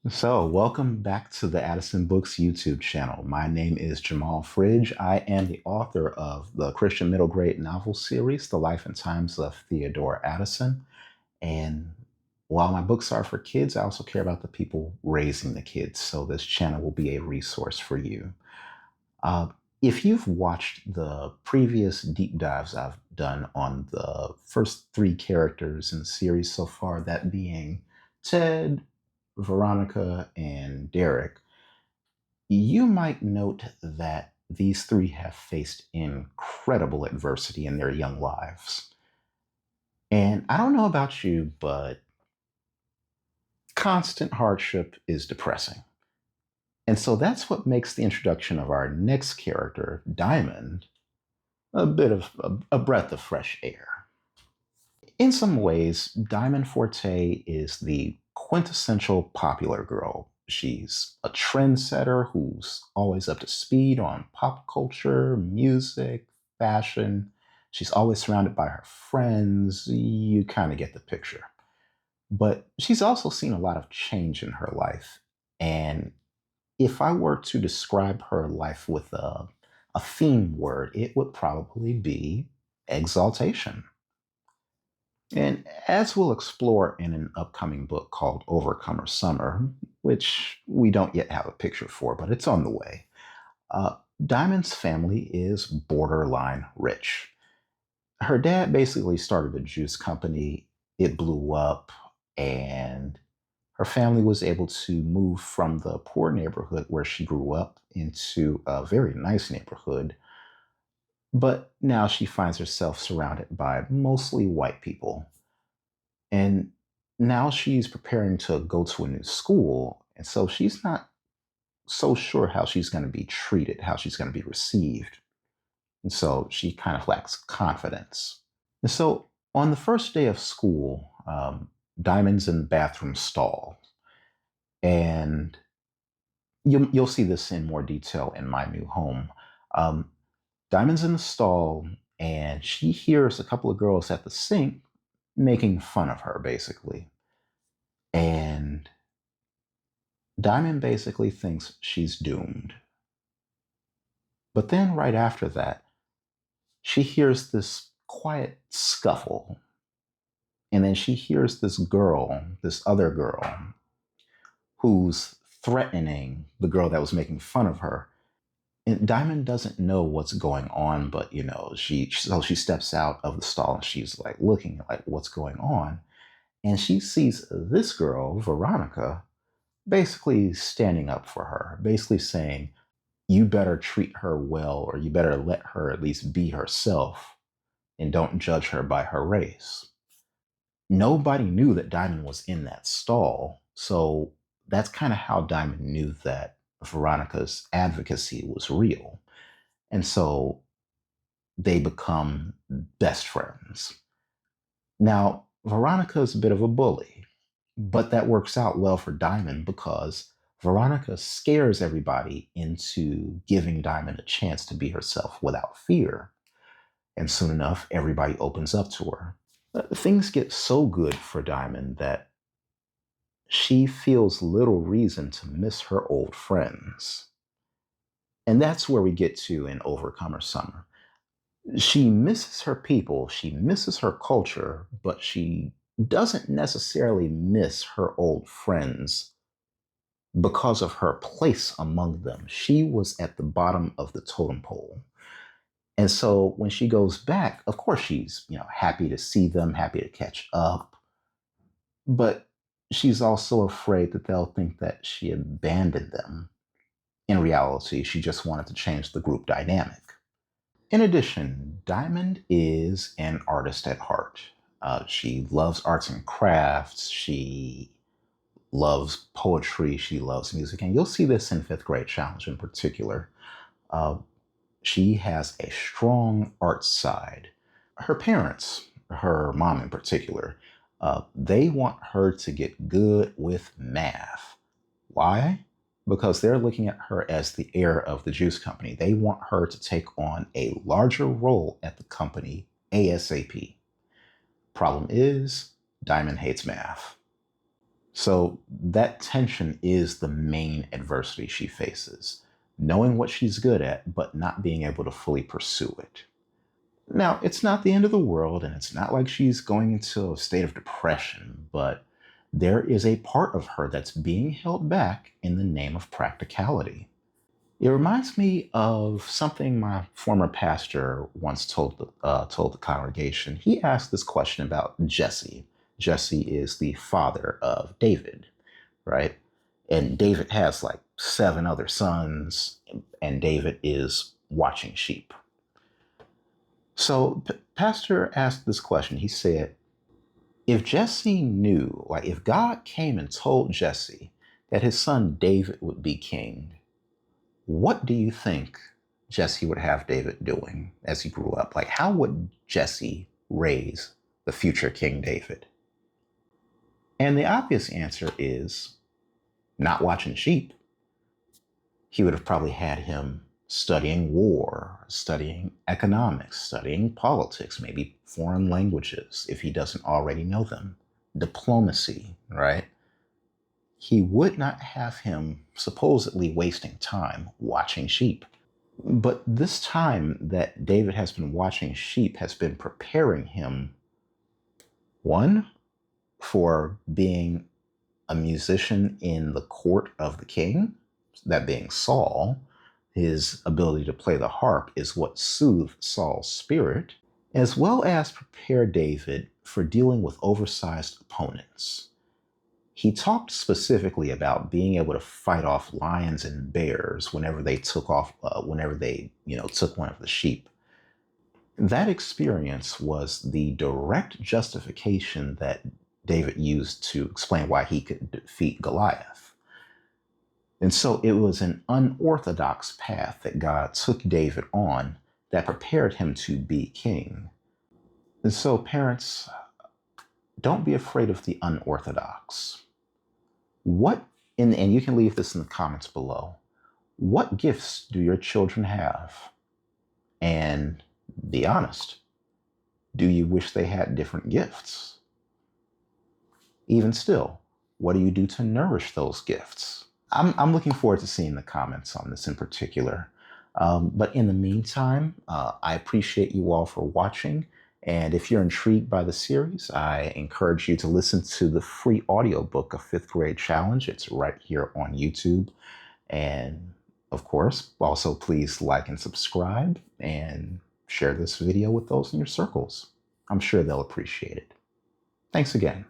So, welcome back to the Addison Books YouTube channel. My name is Jamal Fridge. I am the author of the Christian middle grade novel series, The Life and Times of Theodore Addison. And while my books are for kids, I also care about the people raising the kids. So, this channel will be a resource for you. Uh, if you've watched the previous deep dives I've done on the first three characters in the series so far, that being Ted, Veronica, and Derek, you might note that these three have faced incredible adversity in their young lives. And I don't know about you, but constant hardship is depressing. And so that's what makes the introduction of our next character, Diamond, a bit of a breath of fresh air. In some ways, Diamond Forte is the quintessential popular girl. She's a trendsetter who's always up to speed on pop culture, music, fashion. She's always surrounded by her friends. You kind of get the picture. But she's also seen a lot of change in her life. And if I were to describe her life with a theme word, it would probably be exaltation. And as we'll explore in an upcoming book called Overcomer Summer, which we don't yet have a picture for, but it's on the way, uh, Diamond's family is borderline rich. Her dad basically started a juice company, it blew up, and her family was able to move from the poor neighborhood where she grew up into a very nice neighborhood. But now she finds herself surrounded by mostly white people. And now she's preparing to go to a new school. And so she's not so sure how she's going to be treated, how she's going to be received. And so she kind of lacks confidence. And so on the first day of school, Diamond's in the bathroom stall. And you'll see this in more detail in My New Home. Um, Diamond's in the stall and she hears a couple of girls at the sink making fun of her, basically. And Diamond basically thinks she's doomed. But then, right after that, she hears this quiet scuffle. And then she hears this girl, this other girl, who's threatening the girl that was making fun of her. And Diamond doesn't know what's going on, but she steps out of the stall and she's like looking like what's going on. And she sees this girl, Veronica, basically standing up for her, basically saying, you better treat her well, or you better let her at least be herself and don't judge her by her race. Nobody knew that Diamond was in that stall. So that's kind of how Diamond knew that Veronica's advocacy was real. And so they become best friends. Now, Veronica's a bit of a bully, but that works out well for Diamond because Veronica scares everybody into giving Diamond a chance to be herself without fear. And soon enough, everybody opens up to her. Things get so good for Diamond that she feels little reason to miss her old friends. And that's where we get to in Overcomer Summer. She misses her people, she misses her culture, but she doesn't necessarily miss her old friends because of her place among them. She was at the bottom of the totem pole. And so when she goes back, of course she's, happy to see them, happy to catch up, but she's also afraid that they'll think that she abandoned them. In reality, she just wanted to change the group dynamic. In addition, Diamond is an artist at heart. She loves arts and crafts. She loves poetry. She loves music. And you'll see this in Fifth Grade Challenge in particular. Uh, she has a strong art side. Her parents, her mom in particular, they want her to get good with math. Why? Because they're looking at her as the heir of the juice company. They want her to take on a larger role at the company ASAP. Problem is, Diamond hates math. So that tension is the main adversity she faces, knowing what she's good at, but not being able to fully pursue it. Now, it's not the end of the world, and it's not like she's going into a state of depression, but there is a part of her that's being held back in the name of practicality. It reminds me of something my former pastor once told the congregation. He asked this question about Jesse. Jesse is the father of David, right? And David has like 7 other sons, and David is watching sheep. So, Pastor asked this question. He said, if Jesse knew, like if God came and told Jesse that his son David would be king, what do you think Jesse would have David doing as he grew up? Like, how would Jesse raise the future King David? And the obvious answer is not watching sheep. He would have probably had him studying war, studying economics, studying politics, maybe foreign languages if he doesn't already know them, diplomacy, right? He would not have him supposedly wasting time watching sheep. But this time that David has been watching sheep has been preparing him, one, for being a musician in the court of the king, that being Saul. His ability to play the harp is what soothed Saul's spirit, as well as prepare David for dealing with oversized opponents. He talked specifically about being able to fight off lions and bears whenever they took one of the sheep. That experience was the direct justification that David used to explain why he could defeat Goliath. And so it was an unorthodox path that God took David on that prepared him to be king. And so, parents, don't be afraid of the unorthodox. And you can leave this in the comments below. What gifts do your children have? And be honest, do you wish they had different gifts? Even still, what do you do to nourish those gifts? I'm looking forward to seeing the comments on this in particular. But in the meantime, I appreciate you all for watching. And if you're intrigued by the series, I encourage you to listen to the free audiobook of 5th Grade Challenge. It's right here on YouTube. And of course, also please like and subscribe and share this video with those in your circles. I'm sure they'll appreciate it. Thanks again.